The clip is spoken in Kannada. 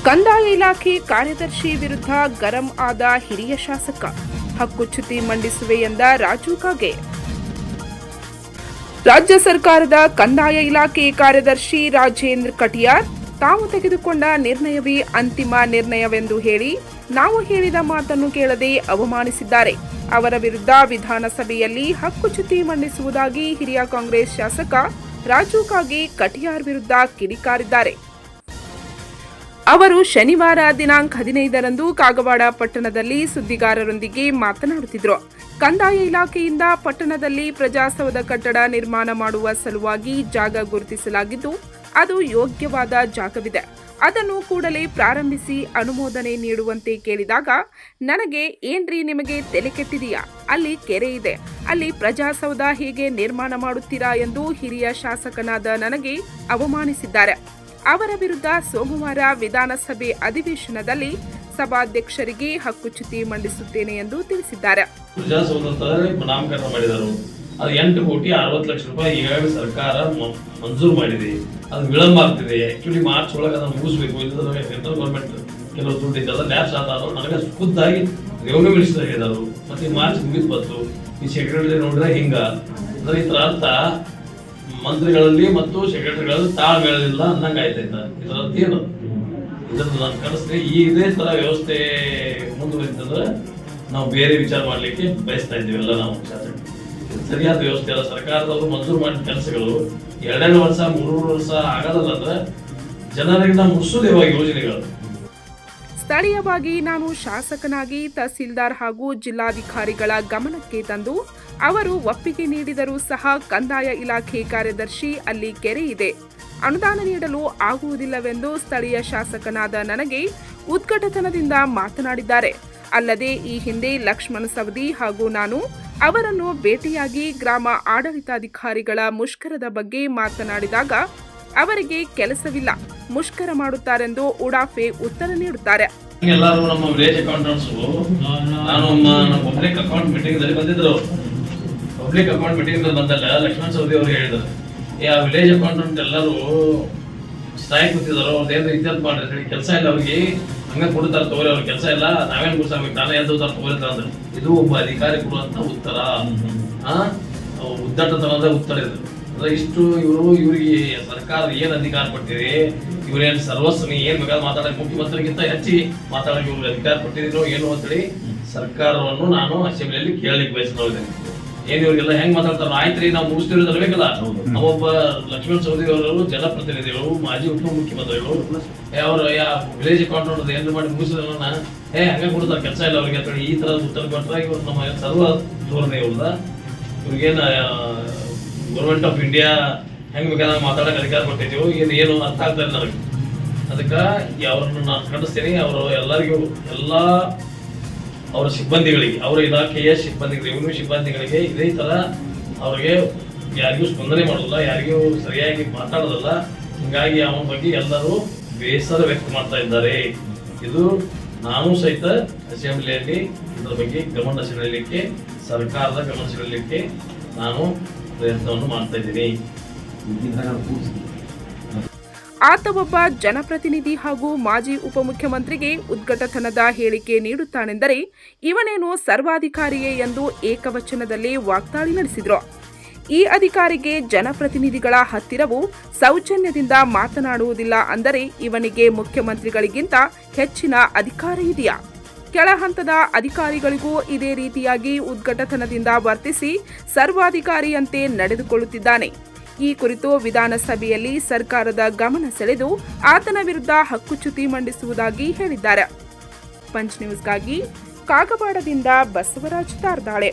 ಕಂದಾಯ ಇಲಾಖೆ ಕಾರ್ಯದರ್ಶಿ ವಿರುದ್ಧ ಗರಂ ಆದ ಹಿರಿಯ ಶಾಸಕ. ಹಕ್ಕುಚ್ಯುತಿ ಮಂಡಿಸುವೆ ಎಂದ ರಾಜು ಕಾಗೆ. ರಾಜ್ಯ ಸರ್ಕಾರದ ಕಂದಾಯ ಇಲಾಖೆ ಕಾರ್ಯದರ್ಶಿ ರಾಜೇಂದ್ರ ಕಟಿಯಾರ್ ತಾವು ತೆಗೆದುಕೊಂಡ ನಿರ್ಣಯವೇ ಅಂತಿಮ ನಿರ್ಣಯವೆಂದು ಹೇಳಿ ನಾವು ಹೇಳಿದ ಮಾತನ್ನು ಕೇಳದೆ ಅವಮಾನಿಸಿದ್ದಾರೆ. ಅವರ ವಿರುದ್ಧ ವಿಧಾನಸಭೆಯಲ್ಲಿ ಹಕ್ಕುಚ್ಯುತಿ ಮಂಡಿಸುವುದಾಗಿ ಹಿರಿಯ ಕಾಂಗ್ರೆಸ್ ಶಾಸಕ ರಾಜು ಕಾಗೆ ಕಟಿಯಾರ್ ವಿರುದ್ಧ ಕಿಡಿಕಾರಿದ್ದಾರೆ. ಅವರು ಶನಿವಾರ ದಿನಾಂಕ 15ರಂದು ಕಾಗವಾಡ ಪಟ್ಟಣದಲ್ಲಿ ಸುದ್ದಿಗಾರರೊಂದಿಗೆ ಮಾತನಾಡುತ್ತಿದ್ದರು. ಕಂದಾಯ ಇಲಾಖೆಯಿಂದ ಪಟ್ಟಣದಲ್ಲಿ ಪ್ರಜಾಸೌಧ ಕಟ್ಟಡ ನಿರ್ಮಾಣ ಮಾಡುವ ಸಲುವಾಗಿ ಜಾಗ ಗುರುತಿಸಲಾಗಿದ್ದು, ಅದು ಯೋಗ್ಯವಾದ ಜಾಗವಿದೆ. ಅದನ್ನು ಕೂಡಲೇ ಪ್ರಾರಂಭಿಸಿ ಅನುಮೋದನೆ ನೀಡುವಂತೆ ಕೇಳಿದಾಗ, ನನಗೆ ಏನ್ರಿ ನಿಮಗೆ ತಲೆ ಕೆಟ್ಟಿದೆಯಾ? ಅಲ್ಲಿ ಕೆರೆ ಇದೆ, ಅಲ್ಲಿ ಪ್ರಜಾಸೌಧ ಹೇಗೆ ನಿರ್ಮಾಣ ಮಾಡುತ್ತೀರಾ ಎಂದು ಹಿರಿಯ ಶಾಸಕನಾದ ನನಗೆ ಅವಮಾನಿಸಿದ್ದಾರೆ. ಅವರ ವಿರುದ್ಧ ಸೋಮವಾರ ವಿಧಾನಸಭೆ ಅಧಿವೇಶನದಲ್ಲಿ ಸಭಾಧ್ಯಕ್ಷರಿಗೆ ಹಕ್ಕುಚ್ಯುತಿ ಮಂಡಿಸುತ್ತೇನೆ ಎಂದು ತಿಳಿಸಿದ್ದಾರೆ. ನಾಮಕರಣ ಮಾಡಿದರು. ಅದು 8 ಕೋಟಿ 60 ಲಕ್ಷ ರೂಪಾಯಿ ಈಗಾಗಲೇ ಸರ್ಕಾರ ಮಂಜೂರು ಮಾಡಿದೆ. ಅದು ವಿಳಂಬ ಆಗ್ತಿದೆ. ಆಕ್ಚುಲಿ ಮಾರ್ಚ್ ಒಳಗೆ ಅದನ್ನು ಮುಗಿಸ್ಬೇಕು. ಇಲ್ಲದ್ರೆ ಸೆಂಟ್ರಲ್ ಗೌರ್ಮೆಂಟ್ ಕೆಲವು ದುಡ್ಡು ಇದ್ದಲ್ಲ ಲ್ಯಾಬ್ಸ್ ಆದರೂ ನನಗೆ ಖುದ್ದಾಗಿ ರೆವೆನ್ಯೂ ಮಿನಿಸ್ಟರ್ ಹೇಳಿದರು. ಮತ್ತೆ ಮಾರ್ಚ್ ಮುಗಿದು ಬಂತು. ಈ ಸೆಕ್ರೆಟರಿ ನೋಡಿದ್ರೆ ಹಿಂಗ ಅಂದ್ರೆ ಇದರ ಅರ್ಥ ಮಂತ್ರಿಗಳಲ್ಲಿ ಮತ್ತು ಸೆಕ್ರೆಟರಿಗಳಲ್ಲಿ ತಾಳ್ಮೇಳಿಲ್ಲ ಅನ್ನಂಗೆ ಆಯ್ತಾಯ್ತ. ಇದರ ಅರ್ಥ ಏನು? ಇದನ್ನು ನಾನು ಕಳಿಸ್ತೇನೆ. ಈ ಇದೇ ತರ ವ್ಯವಸ್ಥೆ ಮುಂದುವರಿತಂದ್ರೆ ನಾವು ಬೇರೆ ವಿಚಾರ ಮಾಡ್ಲಿಕ್ಕೆ ಬಯಸ್ತಾ ಇದ್ದೀವಿ. ಎಲ್ಲ ನಾವು ಸರಿಯಾದ ವ್ಯವಸ್ಥೆ ಅಲ್ಲ. ಸರ್ಕಾರದವರು ಮಂಜೂರು ಮಾಡಿದ ಕೆಲಸಗಳು 2 ವರ್ಷ 3 ವರ್ಷ ಆಗಲ್ಲ ಅಂದ್ರೆ ಜನರಿಗೆ ನಾವು ಮುಗಿಸೋದೇವಾಗಿ ಯೋಜನೆಗಳು. ಸ್ಥಳೀಯವಾಗಿ ನಾನು ಶಾಸಕನಾಗಿ ತಹಸೀಲ್ದಾರ್ ಹಾಗೂ ಜಿಲ್ಲಾಧಿಕಾರಿಗಳ ಗಮನಕ್ಕೆ ತಂದು ಅವರು ಒಪ್ಪಿಗೆ ನೀಡಿದರೂ ಸಹ ಕಂದಾಯ ಇಲಾಖೆ ಕಾರ್ಯದರ್ಶಿ ಅಲ್ಲಿ ಕೆರೆ ಇದೆ, ಅನುದಾನ ನೀಡಲು ಆಗುವುದಿಲ್ಲವೆಂದು ಸ್ಥಳೀಯ ಶಾಸಕನಾದ ನನಗೆ ಉದ್ಘಾಟನದಿಂದ ಮಾತನಾಡಿದ್ದಾರೆ. ಅಲ್ಲದೆ ಈ ಹಿಂದೆ ಲಕ್ಷ್ಮಣ ಸವದಿ ಹಾಗೂ ನಾನು ಅವರನ್ನು ಭೇಟಿಯಾಗಿ ಗ್ರಾಮ ಆಡಳಿತಾಧಿಕಾರಿಗಳ ಮುಷ್ಕರದ ಬಗ್ಗೆ ಮಾತನಾಡಿದಾಗ ಅವರಿಗೆ ಕೆಲಸವಿಲ್ಲ, ಮುಷ್ಕರ ಮಾಡುತ್ತಾರೆಂದು ಉಡಾಫೆ ಉತ್ತರ ನೀಡುತ್ತಾರೆ. ಎಲ್ಲರೂ ನಮ್ಮ ವಿಲೇಜ್ ಅಕೌಂಟೆಂಟ್ಸ್ ನಾನು ಪಬ್ಲಿಕ್ ಅಕೌಂಟ್ ಮೀಟಿಂಗ್ ದಲ್ಲಿ ಬಂದಿದ್ರು. ಪಬ್ಲಿಕ್ ಅಕೌಂಟ್ ಮೀಟಿಂಗ್ ಬಂದಲ್ಲ ಲಕ್ಷ್ಮಣ ಸವದಿ ಅವರು ಹೇಳಿದ್ರು, ಆ ವಿಲೇಜ್ ಅಕೌಂಟೆಂಟ್ ಎಲ್ಲರೂ ಸ್ಟ್ರೈಕ್ ಕೂತಿದ್ರು. ಅವ್ರದ್ದು ಇತ್ಯರ್ಥ ಮಾಡ್ರಿ, ಕೆಲಸ ಇಲ್ಲ ಅವ್ರಿಗೆ, ಹಂಗ ಕೊಡ್ತಾರೆ ತಗೋರಿ, ಅವ್ರ ಕೆಲಸ ಇಲ್ಲ, ನಾವೇನ್ ಕೊಡ್ಸಾಬೇಕು, ತಾನೇ ಎದ್ದು ತಗೋರಿತಾರೆ ಅಂದ್ರೆ ಇದು ಒಬ್ಬ ಅಧಿಕಾರಿ ಕೊಡುವಂತ ಉತ್ತರ. ಉದ್ದಟತನದ ಉತ್ತರ ಇದು. ಅಂದ್ರೆ ಇಷ್ಟು ಇವ್ರಿಗೆ ಸರ್ಕಾರ ಏನ್ ಅಧಿಕಾರ ಕೊಟ್ಟಿದೆ, ಇವ್ರೇನ್ ಸರ್ವಸ್ವ ಏನ್ ಬೇಕಾದ್ರೆ ಮಾತಾಡಕ್ಕೆ ಮುಖ್ಯಮಂತ್ರಿಗಿಂತ ಹೆಚ್ಚಿ ಮಾತಾಡಕ್ಕೆ ಇವ್ರಿಗೆ ಅಧಿಕಾರ ಕೊಟ್ಟಿದ್ರು ಏನು ಅಂತೇಳಿ ಸರ್ಕಾರವನ್ನು ನಾನು ಅಸೆಂಬ್ಲಿಯಲ್ಲಿ ಕೇಳಲಿಕ್ಕೆ ಬಯಸ್ತಿದ್ದೇನೆ. ಏನ್ ಇವ್ರಿಗೆಲ್ಲ ಹೆಂಗ್ ಮಾತಾಡ್ತಾರ? ಆಯ್ತ್ರಿ, ನಾವು ಮುಗಿಸ್ತಿರೋದು ಬೇಕಲ್ಲ. ನಾವೊಬ್ಬ ಲಕ್ಷ್ಮಣ ಸವದಿ ಅವರು ಜನಪ್ರತಿನಿಧಿಗಳು, ಮಾಜಿ ಉಪಮುಖ್ಯಮಂತ್ರಿಗಳು, ಅವ್ರ ವಿಲೇಜ್ ಅಕೌಂಟೆಂಟ್ ಏನ್ ಮಾಡಿ ಮುಗಿಸಿದ್ರನ್ನ ಹಂಗ ಕೊಡ್ತಾರೆ, ಕೆಲಸ ಇಲ್ಲ ಅವ್ರಿಗೆ ಅಂತ ಈ ತರ ಉತ್ತರ ಕೊಟ್ಟರೆ ಇವ್ರು ನಮ್ಮ ಸರ್ವ ಧೋರಣೆ ಇವ್ರದ. ಇವ್ರಿಗೇನ ಗೌರ್ಮೆಂಟ್ ಆಫ್ ಇಂಡಿಯಾ ಹೆಂಗ್ ಬೇಕಾದ್ರೆ ಮಾತಾಡಕ್ಕೆ ಅಧಿಕಾರ ಕೊಟ್ಟಿದ್ದೀವಿ, ಏನು ಅರ್ಥ ಆಗ್ತಾ ಇಲ್ಲ ನನಗೆ. ಅದಕ್ಕೆ ಅವ್ರನ್ನ ನಾನು ಖಂಡಿಸ್ತೇನೆ. ಅವರು ಎಲ್ಲರಿಗೂ ಎಲ್ಲಾ ಅವರ ಸಿಬ್ಬಂದಿಗಳಿಗೆ, ಅವರ ಇಲಾಖೆಯ ಸಿಬ್ಬಂದಿಗಳಿಗೆ, ರೆವಿನ್ಯೂ ಸಿಬ್ಬಂದಿಗಳಿಗೆ ಇದೇ ತರ ಅವ್ರಿಗೆ ಯಾರಿಗೂ ಸ್ಪಂದನೆ ಮಾಡೋದಿಲ್ಲ, ಯಾರಿಗೂ ಸರಿಯಾಗಿ ಮಾತಾಡೋದಿಲ್ಲ. ಹಿಂಗಾಗಿ ಅವನ ಬಗ್ಗೆ ಎಲ್ಲರೂ ಬೇಸರ ವ್ಯಕ್ತ ಮಾಡ್ತಾ ಇದ್ದಾರೆ. ಇದು ನಾನು ಸಹಿತ ಅಸೆಂಬ್ಲಿಯಲ್ಲಿ ಇದರ ಬಗ್ಗೆ ಗಮನ ಸೆಳೆಯಲಿಕ್ಕೆ, ಸರ್ಕಾರದ ಗಮನ ಸೆಳೆಯಲಿಕ್ಕೆ ನಾನು ಪ್ರಯತ್ನವನ್ನು ಮಾಡ್ತಾ ಇದ್ದೀನಿ. ಆತ ಒಬ್ಬ ಜನಪ್ರತಿನಿಧಿ ಹಾಗೂ ಮಾಜಿ ಉಪಮುಖ್ಯಮಂತ್ರಿಗೆ ಉದ್ಘಾಟನದ ಹೇಳಿಕೆ ನೀಡುತ್ತಾನೆಂದರೆ ಇವನೇನು ಸರ್ವಾಧಿಕಾರಿಯೇ ಎಂದು ಏಕವಚನದಲ್ಲಿ ವಾಗ್ದಾಳಿ ನಡೆಸಿದ್ರು. ಈ ಅಧಿಕಾರಿಗೆ ಜನಪ್ರತಿನಿಧಿಗಳ ಹತ್ತಿರವೂ ಸೌಜನ್ಯದಿಂದ ಮಾತನಾಡುವುದಿಲ್ಲ ಅಂದರೆ ಇವನಿಗೆ ಮುಖ್ಯಮಂತ್ರಿಗಳಿಗಿಂತ ಹೆಚ್ಚಿನ ಅಧಿಕಾರ ಇದೆಯಾ? ಕೆಳ ಹಂತದ ಅಧಿಕಾರಿಗಳಿಗೂ ಇದೇ ರೀತಿಯಾಗಿ ಉದ್ಘಾಟನದಿಂದ ವರ್ತಿಸಿ ಸರ್ವಾಧಿಕಾರಿಯಂತೆ ನಡೆದುಕೊಳ್ಳುತ್ತಿದ್ದಾನೆ. ಈ ಕುರಿತು ವಿಧಾನಸಭೆಯಲ್ಲಿ ಸರ್ಕಾರದ ಗಮನ ಸೆಳೆದು ಆತನ ವಿರುದ್ಧ ಹಕ್ಕುಚ್ಯುತಿ ಮಂಡಿಸುವುದಾಗಿ ಹೇಳಿದ್ದಾರೆ. ಪಂಚ್ ನ್ಯೂಸ್ಗಾಗಿ ಕಾಗವಾಡದಿಂದ ಬಸವರಾಜ್ ತಾರ್ದಾಳೆ.